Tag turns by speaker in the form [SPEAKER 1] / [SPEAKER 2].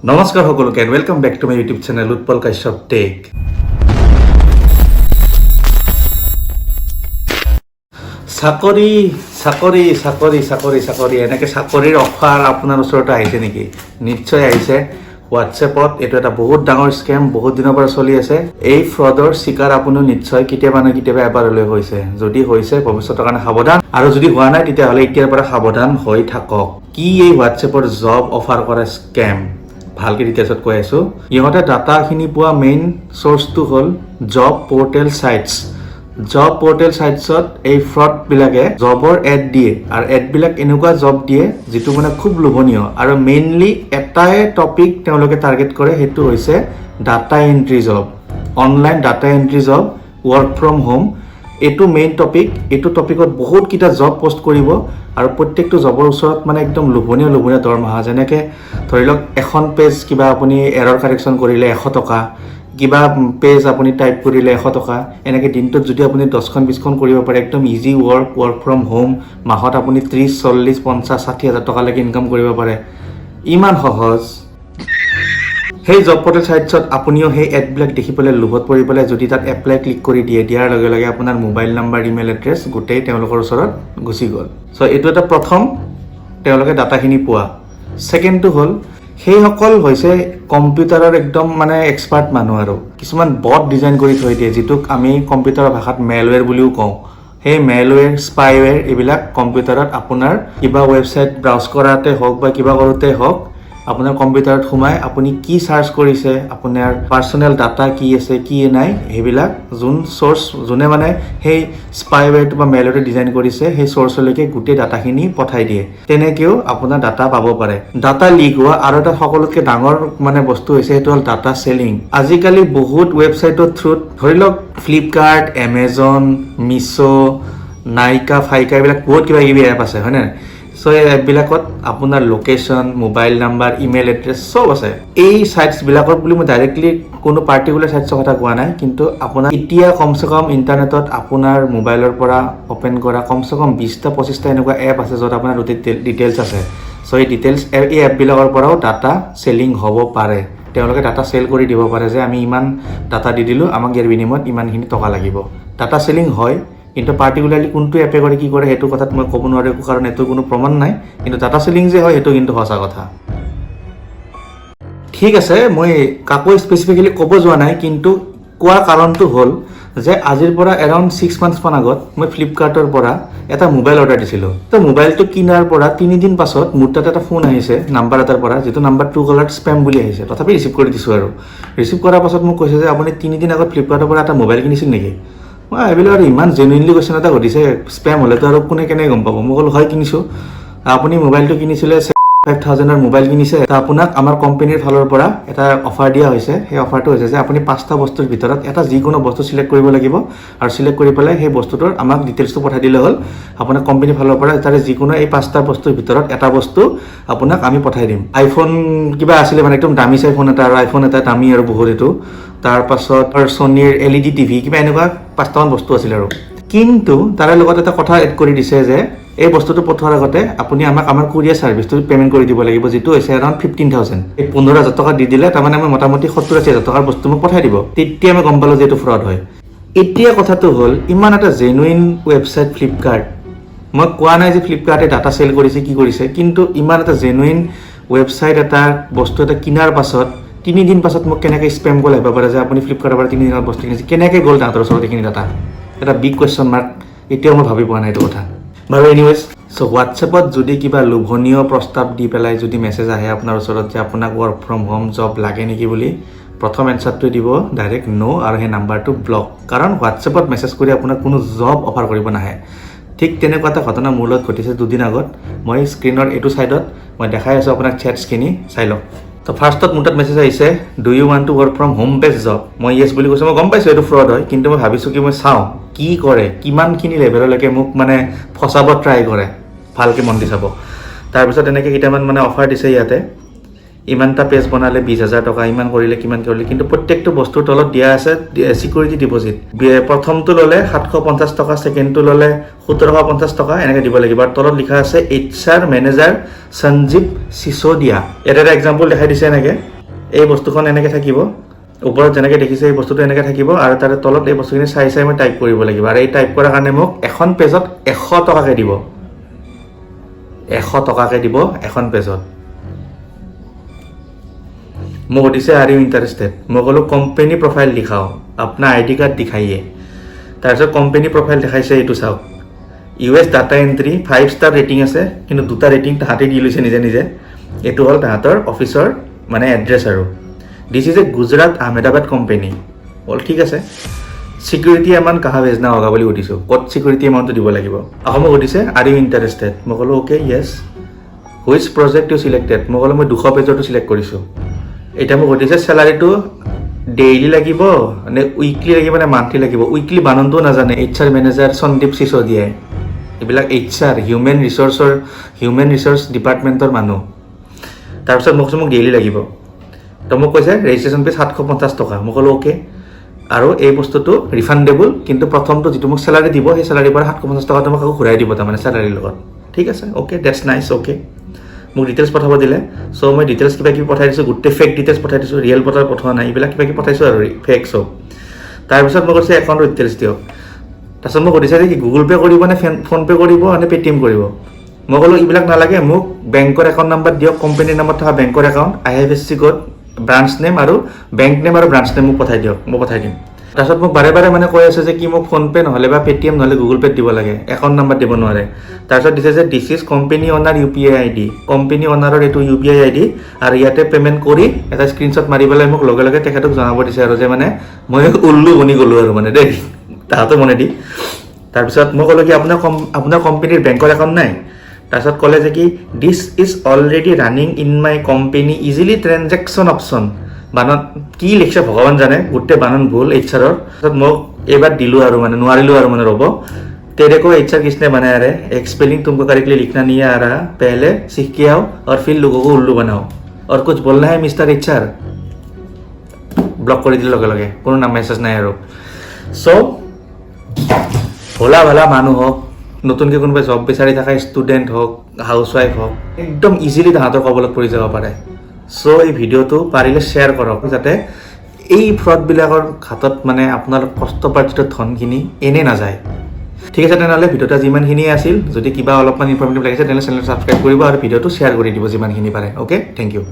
[SPEAKER 1] নমস্কাৰ সকলোকে welcome back to my YouTube channel Utpal Kashyap tech. চাকৰি চাকৰি চাকৰি চাকৰি চাকৰি এনেকৈ চাকৰিৰ অফাৰ আপোনাৰ ওচৰতে আহিছে নেকি? নিশ্চয় আহিছে। হোৱাটছএপত এইটো এটা বহুত ডাঙৰ স্কেম, বহুত দিনৰ পৰা চলি আছে। এই ফ্ৰডৰ চিকাৰ আপুনিও নিশ্চয় কেতিয়াবা নহয় কেতিয়াবা এবাৰলৈ হৈছে। যদি হৈছে ভৱিষ্যতৰ কাৰণে সাৱধান, আৰু যদি হোৱা নাই তেতিয়াহ'লে এতিয়াৰ পৰা সাৱধান হৈ থাকক। কি এই হোৱাটছএপৰ জব অফাৰ কৰা স্কেম? ভালকে ডিটেইলছত কৈ আছোঁ। ইহঁতে ডাটাখিনি পোৱা মেইন চ'ৰ্চটো হ'ল job portal sites. Job portal চাইটছত এই ফ্ৰডবিলাকে জবৰ এড দিয়ে, আৰু এডবিলাক এনেকুৱা জব দিয়ে যিটো মানে খুব লোভনীয়, আৰু মেইনলি এটাই টপিক তেওঁলোকে টাৰ্গেট কৰে, সেইটো হৈছে data entry job, online data entry job, work from home. এইটো মেইন টপিক। এইটো টপিকত বহুতকেইটা জব পষ্ট কৰিব, আৰু প্ৰত্যেকটো জবৰ ওচৰত মানে একদম লোভনীয় লোভনীয় দৰমহা। যেনেকৈ ধৰি লওক এখন পেজ কিবা আপুনি এৰৰ কাৰেকশ্যন কৰিলে 100 টকা, কিবা পেজ আপুনি টাইপ কৰিলে 100 টকা। এনেকৈ দিনটোত যদি আপুনি 10খন 20খন কৰিব পাৰে, একদম ইজি ৱৰ্ক ফ্ৰম হোম, মাহত আপুনি 30, 40, 50, 60 হাজাৰ টকালৈকে ইনকাম কৰিব পাৰে। ইমান সহজ। সেই জব পৰ্টেল চাইটছত আপুনিও সেই এডবিলাক দেখি পেলাই লোভত পৰি পেলাই যদি তাত এপ্লাই ক্লিক কৰি দিয়াৰ লগে লগে আপোনাৰ মোবাইল নাম্বাৰ, ইমেইল এড্ৰেছ গোটেই তেওঁলোকৰ ওচৰত গুচি গ'ল। চ' এইটো এটা প্ৰথম তেওঁলোকে ডাটাখিনি পোৱা। ছেকেণ্ডটো হ'ল সেইসকল হৈছে কম্পিউটাৰৰ একদম মানে এক্সপাৰ্ট মানুহ, আৰু কিছুমান বট ডিজাইন কৰি থৈ দিয়ে, যিটোক আমি কম্পিউটাৰৰ ভাষাত মেলৱেৰ বুলিও কওঁ। সেই মেলৱেৰ, স্পাইৱেৰ এইবিলাক কম্পিউটাৰত আপোনাৰ কিবা ৱেবছাইট ব্ৰাউজ কৰাতে হওক বা কিবা কৰোঁতে হওক, আপোনাৰ কম্পিউটাৰত সোমাই আপুনি কি চাৰ্চ কৰিছে, আপোনাৰ পাৰ্চনেল ডাটা কি আছে কি নাই, সেইবিলাক যোনে মানে সেই স্পাইৱেৰটো বা মেলৱেৰটো ডিজাইন কৰিছে সেই চ'ৰ্চলৈকে গোটেই ডাটাখিনি পঠাই দিয়ে। তেনেকৈও আপোনাৰ ডাটা পাব পাৰে। ডাটা লিক হোৱা আৰু এটা সকলোতকৈ ডাঙৰ মানে বস্তু হৈছে সেইটো হ'ল ডাটা চেলিং। আজিকালি বহুত ৱেবছাইটৰ থ্ৰুত, ধৰি লওক ফ্লিপকাৰ্ট, এমেজন, মিছ', নাইকা, ফাইকা, এইবিলাক বহুত কিবা কিবি এপ আছে, হয়নে? চ' এই এপবিলাকত আপোনাৰ location, mobile number, email address চব আছে। এই চাইটছবিলাকত বুলি মই ডাইৰেক্টলি কোনো পাৰ্টিকুলাৰ চাইটছৰ কথা কোৱা নাই, কিন্তু আপোনাৰ এতিয়া কমচে কম ইণ্টাৰনেটত আপোনাৰ মোবাইলৰ পৰা অ'পেন কৰা কমচে কম 20টা-25টা এনেকুৱা এপ আছে য'ত আপোনাৰ ডিটেইলছ আছে। চ' এই এপবিলাকৰ পৰাও ডাটা চেলিং হ'ব পাৰে। তেওঁলোকে ডাটা চেল কৰি দিব পাৰে যে আমি ইমান ডাটা দি দিলোঁ, আমাক ইয়াৰ বিনিময়ত ইমানখিনি টকা লাগিব। ডাটা চেলিং হয়, কিন্তু পাৰ্টিকুলাৰলি কোনটো এপে কৰে কি কৰে সেইটো কথাত মই ক'ব নোৱাৰোঁ, কাৰণ এইটো কোনো প্ৰমাণ নাই। কিন্তু ডাটা চেলিং যে হয় সেইটো কিন্তু সঁচা কথা। ঠিক আছে, মই কাকো স্পেচিফিকেলি ক'ব যোৱা নাই, কিন্তু কোৱাৰ কাৰণটো হ'ল যে আজিৰ পৰা এৰাউণ্ড 6 মান্থছমান আগত মই ফ্লিপকাৰ্টৰ পৰা এটা মোবাইল অৰ্ডাৰ দিছিলোঁ। তো মোবাইলটো কিনাৰ পৰা 3 দিন পাছত মোৰ তাত এটা ফোন আহিছে নাম্বাৰ এটাৰ পৰা, যিটো নাম্বাৰ ট্ৰুকলাৰত স্পেম বুলি আহিছে। তথাপি ৰিচিভ কৰি দিছোঁ, আৰু ৰিচিভ কৰাৰ পাছত মোক কৈছে যে আপুনি 3 দিন আগত ফ্লিপকাৰ্টৰ পৰা এটা মোবাইল কিনিছিল নেকি? মই এইবিলাক আৰু ইমান জেনুইনলি কুৱেশ্যন এটা সুধিছে, স্পেম হ'লেতো আৰু কেনেকৈ গম পাব? মই ক'লো হয় কিনিছোঁ। আপুনি মোবাইলটো কিনিছিলে 5,000ৰ মোবাইল কিনিছে, আপোনাক আমাৰ কোম্পানীৰ ফালৰ পৰা এটা অফাৰ দিয়া হৈছে। সেই অফাৰটো হৈছে যে আপুনি 5টা বস্তুৰ ভিতৰত এটা যিকোনো বস্তু চিলেক্ট কৰিব লাগিব, আৰু চিলেক্ট কৰি পেলাই সেই বস্তুটোৰ আমাক ডিটেইলছটো পঠাই দিলে হ'ল। আপোনাৰ কোম্পানীৰ ফালৰ পৰা তাৰে যিকোনো এই 5টা বস্তুৰ ভিতৰত এটা বস্তু আপোনাক আমি পঠাই দিম। আইফোন কিবা আছিলে, মানে একদম দামী আইফোন এটা, আৰু আইফোন এটা দামী আৰু বহুত এইটো। তাৰপাছত ছনীৰ LED টিভি, কিবা এনেকুৱা 5টামান বস্তু আছিলে। আৰু কিন্তু তাৰে লগত এটা কথা এড কৰি দিছে যে এই বস্তুটো পঠোৱাৰ আগতে আপুনি আমাক আমাৰ কুৰিয়াৰ ছাৰ্ভিচটো পে'মেণ্ট কৰি দিব লাগিব, যিটো হৈছে এৰাউণ্ড 15,000। এই 15,000 টকা দি দিলে তাৰমানে আমি মোটামুটি 70,000-80,000 টকাৰ বস্তু মোক পঠাই দিব। তেতিয়া আমি গম পালোঁ যে এইটো ফ্ৰড হয়। এতিয়া কথাটো হ'ল, ইমান এটা জেনুইন ৱেবছাইট ফ্লিপকাৰ্ট, মই কোৱা নাই যে ফ্লিপকাৰ্টে ডাটা চেল কৰিছে কি কৰিছে, কিন্তু ইমান এটা জেনুইন ৱেবছাইট এটা বস্তু এটা কিনাৰ পাছত 3 দিন পাছত মোক কেনেকৈ স্পেম কল আহিব পাৰে যে আপুনি ফ্লিপকাৰ্টৰ পৰা 3 দিনত বস্তু কিনিছে? কেনেকৈ গ'ল তাহাঁতৰ ওচৰত এইখিনি ডাটা? এটা বিগ কুৱেশ্যন মাৰ্ক। এতিয়াও মই ভাবি পোৱা নাই এইটো কথা। বাৰু এনিৱেজ, চ' হোৱাটছএপত যদি কিবা লোভনীয় প্ৰস্তাৱ দি পেলাই যদি মেছেজ আহে আপোনাৰ ওচৰত যে আপোনাক ৱৰ্ক ফ্ৰম হোম জব লাগে নেকি বুলি, প্ৰথম এনচাৰটো দিব ডাইৰেক্ট ন', আৰু সেই নাম্বাৰটো ব্লক। কাৰণ হোৱাটছএপত মেছেজ কৰি আপোনাক কোনো জব অফাৰ কৰিব নাহে। ঠিক তেনেকুৱা এটা ঘটনা মোৰ লগত ঘটিছে 2 দিন আগত। মই স্ক্ৰীনৰ এইটো ছাইডত মই দেখাই আছোঁ আপোনাক চেটছখিনি, চাই লওক। তো ফাৰ্ষ্টত মোৰ তাত মেছেজ আহিছে, do you want to work from home best job? মই য়েছ বুলি কৈছোঁ। মই গম পাইছোঁ এইটো ফ্ৰড হয়, কিন্তু মই ভাবিছোঁ কি মই চাওঁ কি কৰে, কিমানখিনি লেভেললৈকে মোক মানে ফচাব ট্ৰাই কৰে, ভালকৈ মন দি চাব। তাৰপিছত এনেকৈ কেইটামান মানে অফাৰ দিছে ইয়াতে, ইমানটা পেজ বনালে 20,000 টকা, ইমান কৰিলে কিমান কৰিলে, কিন্তু প্ৰত্যেকটো বস্তুৰ তলত দিয়া আছে ছিকিউৰিটি ডিপ'জিট। প্ৰথমটো ল'লে 750 টকা, ছেকেণ্ডটো ল'লে 1750 টকা, এনেকৈ দিব লাগিব। আৰু তলত লিখা আছে HR মেনেজাৰ সঞ্জীৱ চিচোদিয়া। এটা এক্সাম্পল দেখাই দিছে এনেকৈ, এই বস্তুখন এনেকৈ থাকিব ওপৰত যেনেকৈ দেখিছে এই বস্তুটো এনেকৈ থাকিব আৰু তাৰ তলত এই বস্তুখিনি চাই চাই মই টাইপ কৰিব লাগিব আৰু এই টাইপ কৰাৰ কাৰণে মোক এখন পেজত 100 টকাকৈ দিব 100 টকাকৈ দিব এখন পেজত মোক সুধিছে আৰ ইউ ইণ্টাৰেষ্টেড মই ক'লোঁ কোম্পানী প্ৰফাইল দেখাও আপোনাৰ আইডি কাৰ্ড দেখাইয়ে তাৰপিছত কোম্পানী প্ৰফাইল দেখাইছে এইটো চাওক US data entry 5 star rating আছে কিন্তু 2টা ৰেটিং তাহাঁতে দি লৈছে নিজে নিজে এইটো হ'ল তাহাঁতৰ অফিচৰ মানে এড্ৰেছ আৰু this is a Gujarat Ahmedabad company বল ঠিক আছে সিকিউৰিটি এমাউণ্ট কাহা ভেজনা হোগা বুলি সুধিছোঁ ক'ত সিকিউৰিটি এমাউণ্টটো দিব লাগিব আকৌ মোক সুধিছে আৰ ইউ ইণ্টাৰেষ্টেড মই ক'লোঁ okay yes which project you selected মই ক'লোঁ মই 200 পেজৰটো চিলেক্ট কৰিছোঁ এতিয়া মোক সুধিছে চেলাৰীটো ডেইলি লাগিব নে উইকলি লাগিব নে মান্থলি লাগিব উইকলি বানানটোও নাজানে HR মেনেজাৰ সন্দীপ সিসোদিয়াই এইবিলাক HR হিউমেন ৰিচৰ্চ ডিপাৰ্টমেণ্টৰ মানুহ তাৰপিছত মোক ডেইলি লাগিব তো মোক কৈছে ৰেজিষ্ট্ৰেশ্যন ফিজ 750 টকা মই ক'লোঁ অ'কে আৰু এই বস্তুটো ৰিফাণ্ডেবল কিন্তু প্ৰথমটো যিটো মোক চেলাৰী দিব সেই চেলাৰীৰ পৰা 750 টকাটো মোক আকৌ ঘূৰাই দিব তাৰমানে চেলাৰীৰ লগত ঠিক আছে অ'কে ডেটছ নাইচ অ'কে মোক ডিটেইলছ পঠাব দিলে চ' মই ডিটেইলছ কিবা কিবি পঠাই দিছোঁ গোটেই ফেক ডিটেইলছ পঠাই দিছোঁ ৰিয়েল পঠোৱা নাই এইবিলাক কিবা কিবি পঠাইছোঁ আৰু ফেক চব তাৰপিছত মই কৈছোঁ একাউণ্টৰ ডিটেইলছ দিয়ক তাৰপিছত মোক সুধিছে যে কি গুগল পে' কৰিব নে ফোনপে' কৰিব নে পে'টিএম কৰিব মই ক'লোঁ এইবিলাক নালাগে মোক বেংকৰ একাউণ্ট নাম্বাৰ দিয়ক কোম্পানীৰ নামত থকা বেংকৰ account IFSC code branch name আৰু বেংক নেম আৰু ব্ৰাঞ্চ নেম মোক পঠাই দিয়ক মই পঠাই দিম তাৰপিছত মোক বাৰে বাৰে মানে কৈ আছে যে কি মোক ফোনপে' নহ'লে বা পে'টিএম নহ'লে গুগল পে'ত দিব লাগে একাউণ্ট নাম্বাৰ দিব নোৱাৰে তাৰপিছত দিছে যে দিছ ইজ কোম্পানী অনাৰ UPI ID কোম্পানী অনাৰৰ এইটো UPI ID আৰু ইয়াতে পে'মেণ্ট কৰি এটা স্ক্ৰীনশ্বট মাৰি পেলাই মোক লগে লগে তেখেতক জনাব দিছে আৰু যে মানে মই উল্লু বনি গ'লোঁ আৰু মানে দেই তাহাঁতো মনে দি তাৰপিছত মই ক'লোঁ কি আপোনাৰ কোম্পানীৰ বেংকৰ একাউণ্ট নাই তাৰপিছত ক'লে যে কি this is already running in my company easily transaction option বানান কি লিখছে ভগৱান জানে গোটেই বানান ভুল HR তাৰপিছত মোক এইবাৰ দিলোঁ আৰু মানে নোৱাৰিলোঁ আৰু মানে ৰ'ব तेरे को HR किसने बनाया रे एक स्पेलिंग तुमको करेक्टली लिखना नहीं आ रहा पहले सीख के आओ और फिर लोगों को उल्लू बनाओ और कुछ बोलना है मिस्टर HR ব্লক কৰি দিলে লগে লগে কোনো নাম মেছেজ নাই আৰু চ' ভোলা ভালা মানুহ হওক নতুনকৈ কোনোবাই জব বিচাৰি থকা ষ্টুডেণ্ট হওক হাউচৱাইফ হওক একদম ইজিলি তাহাঁতৰ কবলত পৰি যাব পাৰে চ' এই ভিডিঅ'টো পাৰিলে শ্বেয়াৰ কৰক যাতে এই ফ্ৰডবিলাকৰ হাতত মানে আপোনাৰ কষ্টপাৰ্জিত ধনখিনি এনে নাযায় ঠিক আছে তেনেহ'লে ভিডিঅ'টা যিমানখিনি আছিল যদি কিবা অলপমান ইনফৰ্মেটিভ লাগিছে তেনেহ'লে চেনেলটো ছাবস্ক্ৰাইব কৰিব আৰু ভিডিঅ'টো শ্বেয়াৰ কৰি দিব যিমানখিনি পাৰে অ'কে থেংক ইউ